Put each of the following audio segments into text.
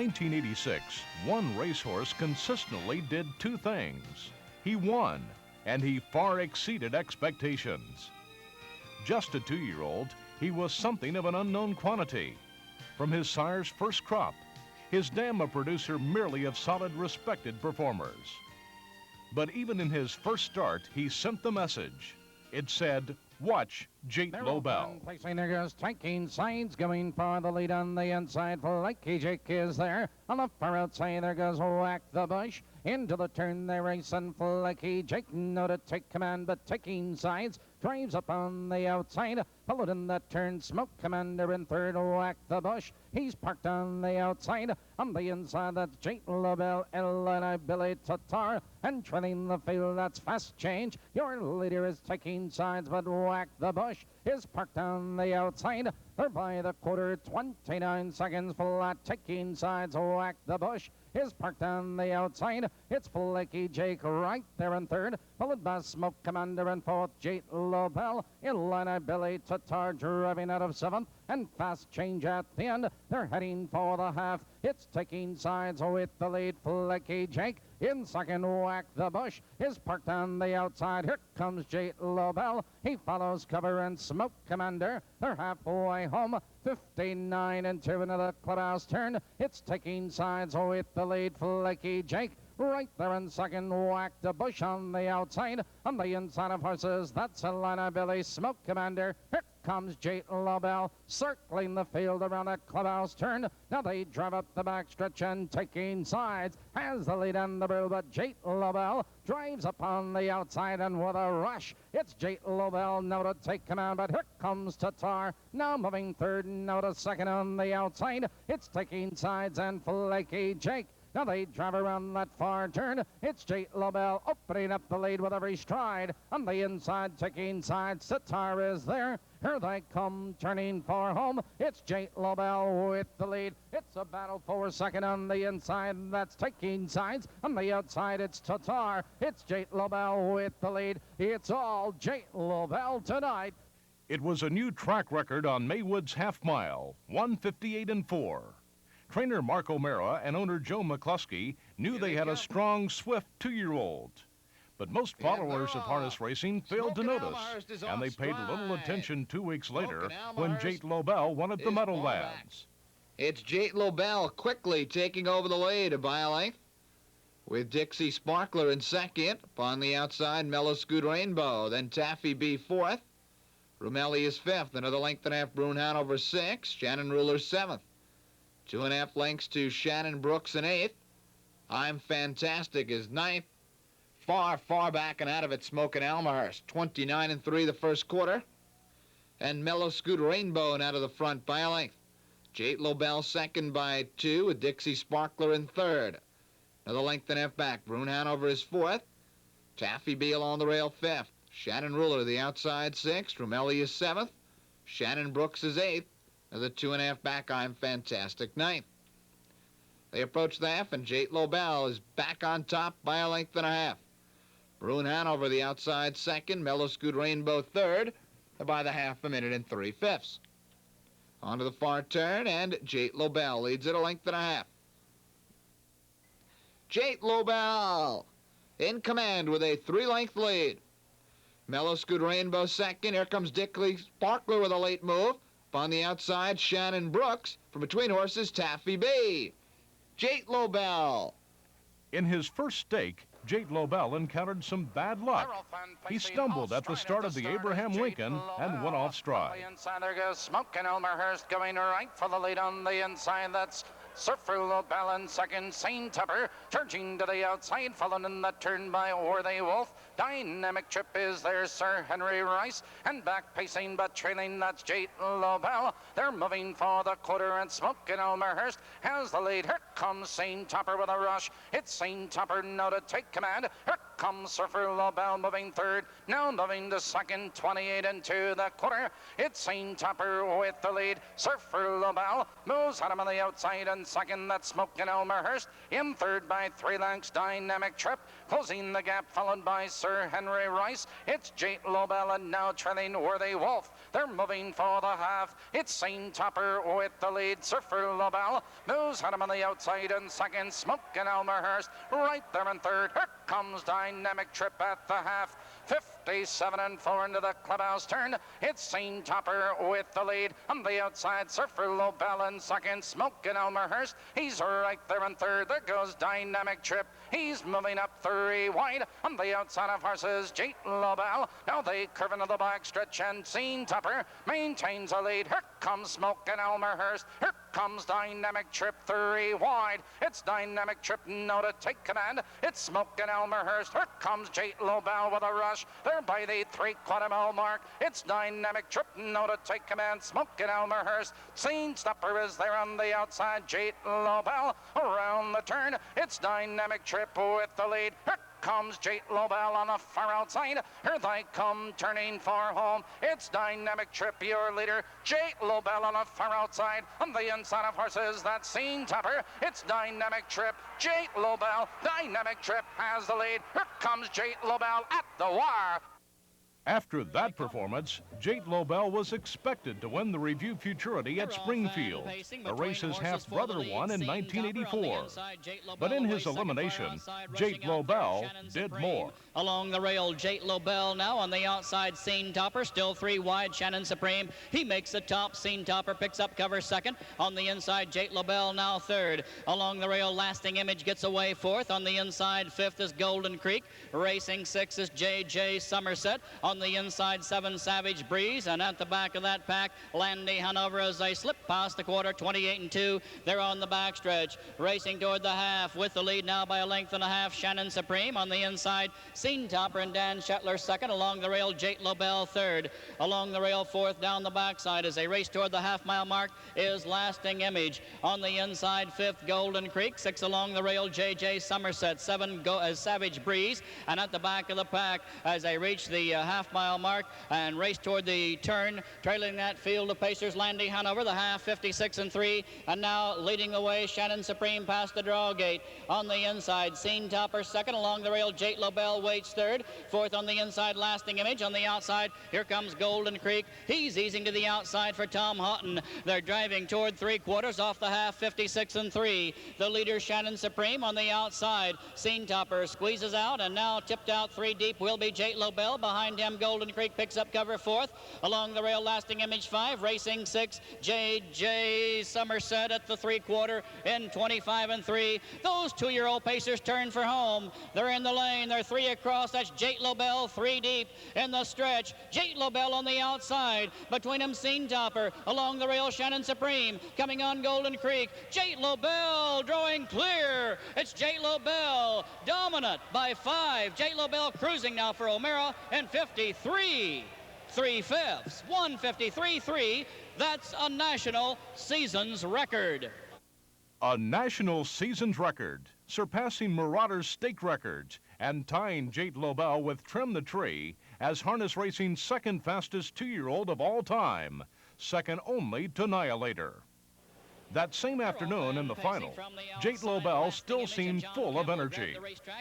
1986, one racehorse consistently did two things. He won, and he far exceeded expectations. Just a 2-year-old, he was something of an unknown quantity. From his sire's first crop, his dam a producer merely of solid, respected performers. But even in his first start, he sent the message. It said, "Watch Jate Lobell." Placing there goes taking sides, going for the lead on the inside. Flaky Jake is there. On the far outside, there goes Whack the Bush. Into the turn, they race, and Flaky Jake, no to take command, but taking sides. Drives up on the outside, followed in that turn. Smoke Commander in third, Whack the Bush. He's parked on the outside. On the inside, that's Jate Lobell, L&I Billy Tatar. And trailing the field, that's Fast Change. Your leader is taking sides, but Whack the Bush is parked on the outside. They're by the quarter, 29 seconds flat, taking sides. Whack the Bush is parked on the outside. It's Flaky Jake right there in third, followed by Smoke Commander in fourth. Jate Lobell, L&I Billy Tatar driving out of seventh, and Fast Change at the end. They're heading for the half. It's taking sides with the lead. Flaky Jake in second. Whack the Bush is parked on the outside. Here comes Jate Lobell. He follows cover and Smoke Commander. They're halfway home. 59 into another clubhouse turn. It's taking sides with the lead. Flaky Jake right there in second. Whack the Bush on the outside. On the inside of horses, that's L&I Billy. Smoke Commander. Here comes Jate Lobell, circling the field around a clubhouse turn. Now they drive up the backstretch and taking sides. Has the lead on the brew, but Jate Lobell drives up on the outside, and with a rush, it's Jate Lobell now to take command, but here comes Tatar, now moving third, now to second on the outside. It's taking sides, and Flaky Jake. Now they drive around that far turn. It's Jate Lobell opening up the lead with every stride. On the inside, taking sides, Tatar is there. Here they come, turning for home. It's Jate Lobell with the lead. It's a battle for second on the inside. That's taking sides. On the outside, it's Tatar. It's Jate Lobell with the lead. It's all Jate Lobell tonight. It was a new track record on Maywood's half mile, 1:58.4. Trainer Mark O'Mara and owner Joe McCluskey knew they had a strong, swift 2-year-old. But most followers of harness racing failed to notice, and they paid little attention 2 weeks later when Jate Lobell wanted the medal lads. It's Jate Lobell quickly taking over the lead by a length, with Dixie Sparkler in second. Upon the outside, Mellow Scoot Rainbow, then Taffy B fourth. Rumelli is fifth, another length and a half. Brune Hanover sixth, Shannon Ruler seventh. 2.5 lengths to Shannon Brooks in eighth. I'm Fantastic is ninth. Far, far back and out of it, Smokin' Elmhurst, 29-3 the first quarter. And Mellow Scoot Rainbow out of the front by a length. Jate Lobell second by 2, with Dixie Sparkler in third. Another length and a half back. Brune Hanover is fourth. Taffy B along the rail fifth. Shannon Ruler the outside sixth. Rumelli is seventh. Shannon Brooks is eighth. Another 2.5 back, I'm Fantastic ninth. They approach the half, and Jate Lobell is back on top by a length and a half. Brune Hanover the outside second. Mellow Scoot Rainbow third. By the half, 1 minute and 3/5. On to the far turn, and Jate Lobell leads it a length and a half. Jate Lobell in command with a 3-length lead. Mellow Scoot Rainbow second. Here comes Dixie Sparkler with a late move. On the outside, Shannon Brooks. From between horses, Taffy B. Jate Lobell. In his first stake, Jate Lobell encountered some bad luck. He stumbled at the start of the Abraham Lincoln and went off stride. Inside there goes Smokin' Elmhurst going right for the lead on the inside. That's Surfer Lobell in second. Saint Tupper charging to the outside, followed in the turn by Worthy Wolf. Dynamic Trip is there, Sir Henry Rice, and back pacing but trailing, that's Jate Lobell. They're moving for the quarter, and Smokin' Elmhurst has the lead. Here comes Saint Tupper with a rush. It's Saint Tupper now to take command. Here comes Surfer Lobell moving third, now moving to second, 28 into the quarter. It's Saint Tupper with the lead. Surfer Lobell moves at him on the outside, and second, that's Smokin' Elmhurst. In third by 3 lengths, Dynamic Trip. Closing the gap, followed by Sir Henry Rice. It's Jate Lobell, and now trailing Worthy Wolf. They're moving for the half. It's St. Topper with the lead. Surfer Lobell moves at him on the outside in second. Smoking Elmerhurst right there in third. Here comes Dynamic Trip at the half. 57-4 into the clubhouse turn. It's St. Topper with the lead. On the outside, Surfer Lobell in second. Smoking Elmerhurst. He's right there in third. There goes Dynamic Trip. He's moving up 3 wide. On the outside of horses, Jate Lobell. Now they curve into the back stretch, and St. Topper maintains a lead. Here comes Smoking Elmerhurst. Here comes Dynamic Trip 3 wide. It's Dynamic Trip now to take command. It's Smoking Elmerhurst. Here comes Jate Lobell with a rush. They're by the 3/4 mile mark. It's Dynamic Trip now to take command. Smoking Elmerhurst. St. Topper is there on the outside. Jate Lobell around the turn. It's Dynamic Trip with the lead. Here comes Jate Lobell on the far outside. Here they come turning for home. It's Dynamic Trip, your leader. Jate Lobell on the far outside. On the inside of horses, that's St. Topper. It's Dynamic Trip. Jate Lobell. Dynamic Trip has the lead. Here comes Jate Lobell at the wire. After that performance, Jate Lobell was expected to win the Review Futurity at Springfield, a race his half-brother won in 1984. But in his elimination, Jate Lobell did more. Along the rail, Jate Lobell now on the outside. St. Topper still 3 wide. Shannon Supreme, he makes the top. St. Topper picks up cover second. On the inside, Jate Lobell now third. Along the rail, Lasting Image gets away fourth. On the inside, fifth is Golden Creek. Racing 6 is J.J. Somerset. On the inside, 7 Savage Breeze, and at the back of that pack, Landy Hanover as they slip past the quarter, 28-2. They're on the backstretch, racing toward the half with the lead now by a length and a half. Shannon Supreme on the inside, St. Topper and Dan Shetler second. Along the rail, Jate Lobell third. Along the rail, fourth down the backside as they race toward the half-mile mark is Lasting Image. On the inside, fifth Golden Creek, 6 along the rail, J.J. Somerset, 7 Savage Breeze, and at the back of the pack as they reach the half-mile mark and race toward the turn, trailing that field of pacers, Landy Hanover, the half, 56-3, and now leading the way, Shannon Supreme past the draw gate. On the inside, St. Topper second. Along the rail, Jate Lobell waits third. Fourth on the inside, Lasting Image. On the outside, here comes Golden Creek. He's easing to the outside for Tom Houghton. They're driving toward 3/4 off the half, 56-3. The leader, Shannon Supreme, on the outside. St. Topper squeezes out, and now tipped out 3 deep will be Jate Lobell. Behind him, Golden Creek picks up cover fourth. Along the rail, Lasting Image 5. Racing 6, J.J. Somerset at the 3/4 in 25-3. Those 2-year-old pacers turn for home. They're in the lane. They're 3 across. That's Jate Lobell, 3 deep in the stretch. Jate Lobell on the outside. Between them, St. Topper. Along the rail, Shannon Supreme. Coming on Golden Creek. Jate Lobell drawing clear. It's Jate Lobell dominant by 5. Jate Lobell cruising now for O'Mara in 53 3/5, 153.3. That's a national seasons record. A national seasons record, surpassing Marauder's stake records and tying Jate Lobell with Trim the Tree as harness racing's second fastest 2-year-old of all time, second only to Annihilator. That same afternoon in the final, Jate Lobell still seemed full of energy.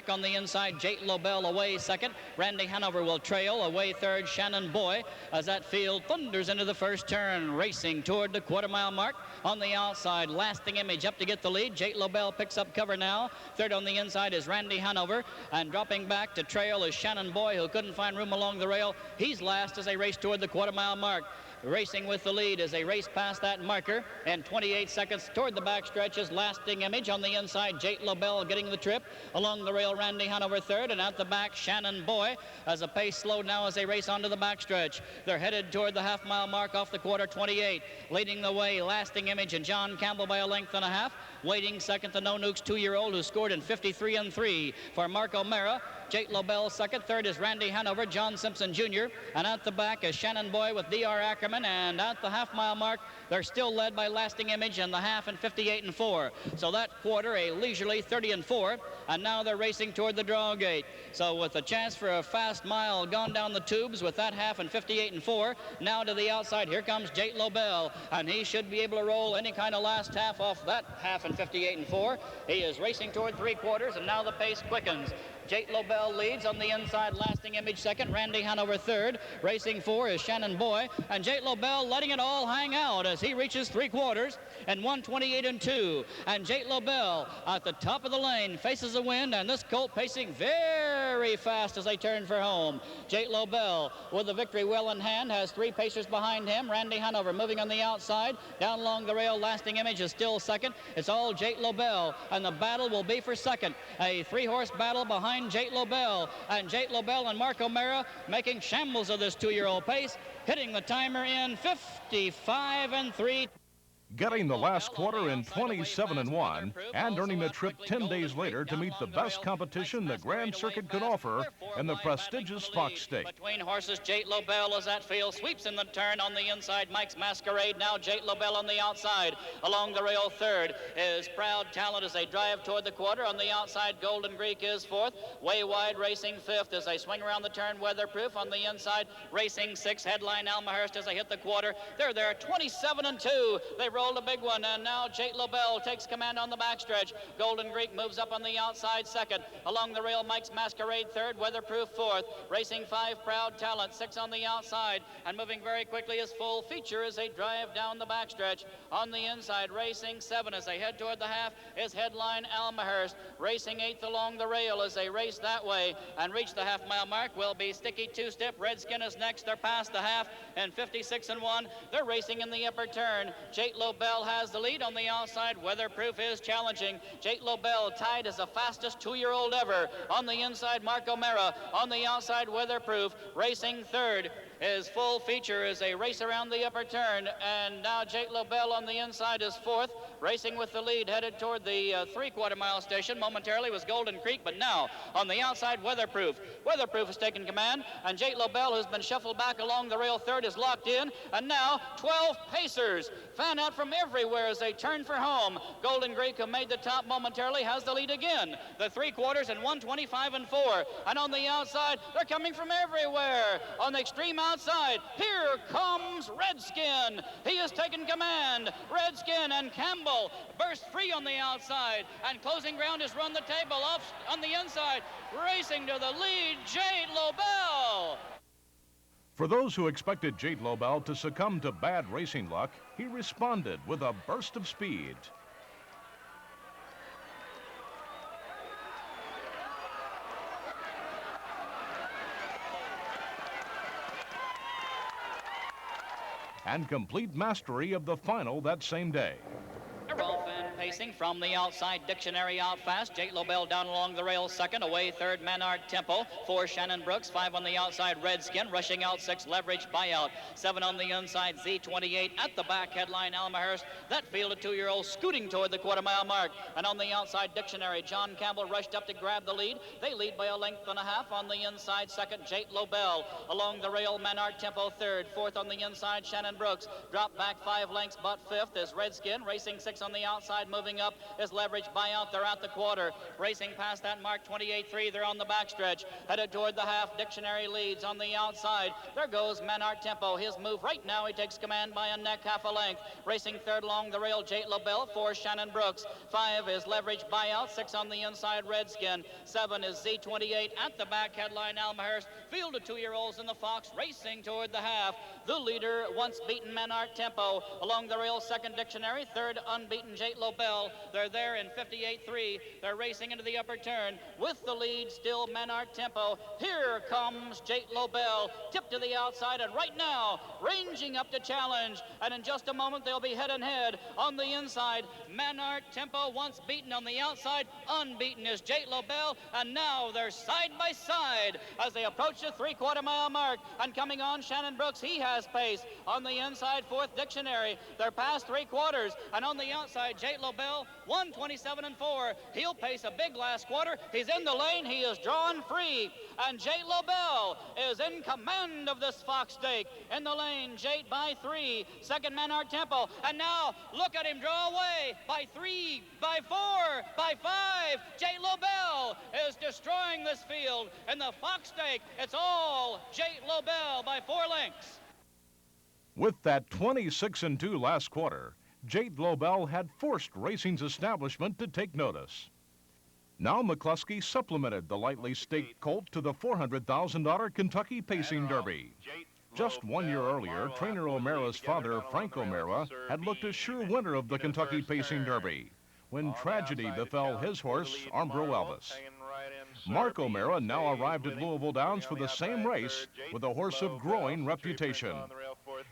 On the inside, Jate Lobell away second. Randy Hanover will trail. Away third, Shannon Boy, as that field thunders into the first turn, racing toward the 1/4 mile mark. On the outside, Lasting Image up to get the lead. Jate Lobell picks up cover now. Third on the inside is Randy Hanover, and dropping back to trail is Shannon Boy, who couldn't find room along the rail. He's last as they race toward the 1/4 mile mark. Racing with the lead as they race past that marker, and 28 seconds toward the backstretch is Lasting Image. On the inside, Jate Lobell getting the trip. Along the rail, Randy Hanover third, and at the back, Shannon Boy, as the pace slowed now as they race onto the backstretch. They're headed toward the half-mile mark off the quarter, 28. Leading the way, Lasting Image and John Campbell by a length and a half. Waiting second, the No Nukes 2-year-old who scored in 53-3 for Mark O'Mara. Jate Lobell second. Third is Randy Hanover, John Simpson Jr. And at the back is Shannon Boy with D.R. Ackerman. And at the half-mile mark, they're still led by Lasting Image and the half in 58-4. So that quarter, a leisurely 30-4. And now they're racing toward the draw gate. So with a chance for a fast mile gone down the tubes with that half in 58-4. Now to the outside, here comes Jate Lobell. And he should be able to roll any kind of last half off that half in 58-4. He is racing toward 3/4, and now the pace quickens. Jate Lobell leads on the inside, Lasting Image second, Randy Hanover third. Racing 4 is Shannon Boy, and Jate Jate Lobell letting it all hang out as he reaches 3/4 and 1:28 and 2. And Jate Lobell at the top of the lane faces the wind, and this colt pacing very fast as they turn for home. Jate Lobell with the victory well in hand has 3 pacers behind him. Randy Hanover moving on the outside. Down along the rail, Lasting Image is still second. It's all Jate Lobell, and the battle will be for second. A 3-horse battle behind Jate Lobell, and Jate Lobell and Mark O'Mara making shambles of this 2-year-old pace, hitting the timer in 55 and 3. Getting the last quarter in 27 and 1 and earning a trip 10 days later to meet the best competition the Grand Circuit could offer in the prestigious Fox Stake. Between horses, Jate Lobell as that field sweeps in the turn on the inside. Mike's Masquerade now. Jate Lobell on the outside. Along the rail, third is Proud Talent as they drive toward the quarter. On the outside, Golden Greek is fourth. Way Wide Racing fifth as they swing around the turn. Weatherproof on the inside. Racing sixth. Headline Almahurst as they hit the quarter. They're there 27 and 2. They rolled a big one, and now Jate Lobell takes command on the backstretch. Golden Greek moves up on the outside second. Along the rail, Mike's Masquerade third. Weatherproof fourth. Racing 5, Proud Talent 6 on the outside, and moving very quickly is Full Feature as they drive down the backstretch. On the inside, Racing 7 as they head toward the half is Headline Almahurst. Racing 8th along the rail as they race that way and reach the half-mile mark will be Sticky Two-Step. Redskin is next. They're past the half and 56 and 1. They're racing in the upper turn. Jate Lobell has the lead on the outside. Weatherproof is challenging. Jate Lobell tied as the fastest 2-year-old ever. On the inside, Mark O'Mara. On the outside, Weatherproof. Racing third is Full Feature as they race around the upper turn. And now Jate Lobell on the inside is fourth. Racing with the lead headed toward the 3/4 mile station. Momentarily was Golden Creek, but now on the outside, Weatherproof. Weatherproof has taken command, and Jate Lobell, who's been shuffled back along the rail third, is locked in. And now 12 pacers fan out from everywhere as they turn for home. Golden Greek, who made the top momentarily, has the lead again. The 3/4 and 1:25 and 4. And on the outside, they're coming from everywhere. On the extreme outside, here comes Redskin. He has taken command. Redskin and Campbell burst free on the outside, and closing ground has run the table off on the inside. Racing to the lead, Jate Lobell. For those who expected Jate Lobell to succumb to bad racing luck, he responded with a burst of speed. And complete mastery of the final that same day. Pacing from the outside, Dictionary out fast. Jate Lobell down along the rail second. Away third, Manard Tempo. 4, Shannon Brooks. 5 on the outside, Redskin. Rushing out 6, Leverage Buyout. 7 on the inside, Z28. At the back, Headline Almahurst. That field of 2-year-old scooting toward the 1/4 mile mark. And on the outside, Dictionary. John Campbell rushed up to grab the lead. They lead by a length and a half. On the inside, second, Jate Lobell. Along the rail, Manard Tempo third. 4th on the inside, Shannon Brooks. Drop back 5 lengths, but 5th is Redskin. Racing 6 on the outside. Moving up is Leverage Buyout. They're at the quarter. Racing past that mark, 28-3. They're on the backstretch. Headed toward the half. Dictionary leads on the outside. There goes Manard Tempo. His move right now. He takes command by a neck, half a length. Racing third along the rail, Jate Lobell. 4, Shannon Brooks. 5 is Leverage Buyout. 6 on the inside, Redskin. 7 is Z28. At the back, Headline Almahurst. Field of 2-year-olds in the Fox racing toward the half. The leader, once beaten, Manard Tempo. Along the rail, second, Dictionary. Third, unbeaten, Jate Lobell. They're there in 58-3. They're racing into the upper turn. With the lead, still Manard Tempo. Here comes Jate Lobell. Tip to the outside, and right now, ranging up to challenge. And in just a moment, they'll be head and head. On the inside, Manard Tempo, once beaten. On the outside, unbeaten is Jate Lobell. And now they're side by side as they approach the 3/4 mile mark. And coming on, Shannon Brooks, he has pace. On the inside, 4th, Dictionary. They're past 3/4. And on the outside, Jate Lobell, 1:27 and 4. He'll pace a big last quarter. He's in the lane. He is drawn free. And Jate Lobell is in command of this Fox Stake. In the lane, Jate by 3. Second, Manard Tempo. And now, look at him draw away by 3, by 4, by 5. Jate Lobell is destroying this field. In the Fox Stake, it's all Jate Lobell by 4 lengths. With that 26 and 2 last quarter, Jate Lobell had forced racing's establishment to take notice. Now McCluskey supplemented the lightly staked colt to the $400,000 Kentucky Pacing Derby. Just 1 year earlier, trainer O'Mara's father, Frank O'Mara, had looked a sure winner of the Kentucky Pacing Derby when tragedy befell his horse, Armbro Elvis. Mark O'Mara now arrived at Louisville Downs for the same race with a horse of growing reputation.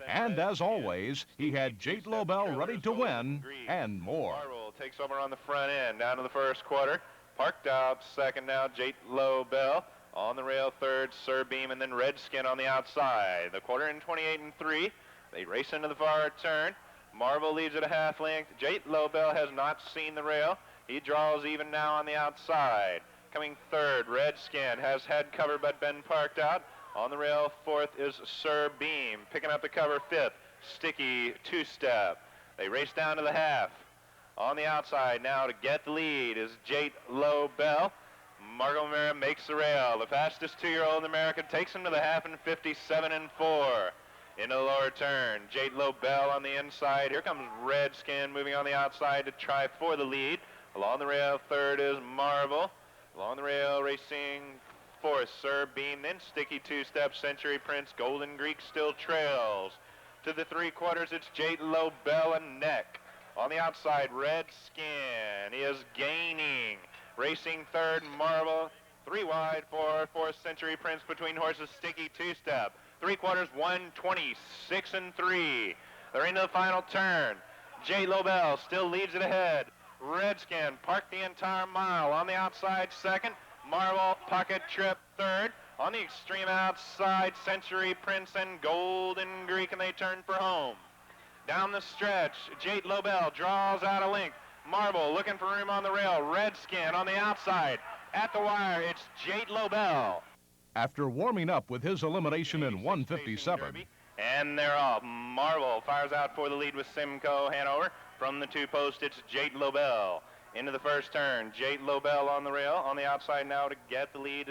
And as always, he had Jate Lobell ready to win and more. Marvel takes over on the front end, down to the first quarter. Parked out second now, Jate Lobell. On the rail third, Sir Beam, and then Redskin on the outside. The quarter in 28 and 3. They race into the far turn. Marvel leads at a half length. Jate Lobell has not seen the rail. He draws even now on the outside. Coming third, Redskin has head cover but been parked out. On the rail fourth is Sir Beam. Picking up the cover fifth, Sticky two-step. They race down to the half. On the outside now to get the lead is Jate Lobell. Mark O'Mara makes the rail. The fastest 2-year-old in America takes him to the half in 57 and 4. Into the lower turn, Jate Lobell on the inside. Here comes Redskin moving on the outside to try for the lead. Along the rail, third is Marvel. Along the rail, racing fourth, Sir Beam, then Sticky two-step, Century Prince, Golden Greek still trails. To the three quarters, it's Jate Lobell and neck. On the outside, Redskin is gaining. Racing third, Marvel. 3 wide for fourth, Century Prince between horses, Sticky two-step. Three quarters, 126 and 3. They're into the final turn. Jate Lobell still leads it ahead. Redskin parked the entire mile. On the outside, second. Marvel pocket trip third. On the extreme outside, Century Prince and Golden Greek, and they turn for home. Down the stretch, Jate Lobell draws out a length. Marvel looking for room on the rail. Redskin on the outside. At the wire, it's Jate Lobell. After warming up with his elimination in 157. And they're off. Marvel fires out for the lead with Simcoe Hanover. From the two post, it's Jate Lobell. Into the first turn, Jate Lobell on the rail. On the outside now to get the lead.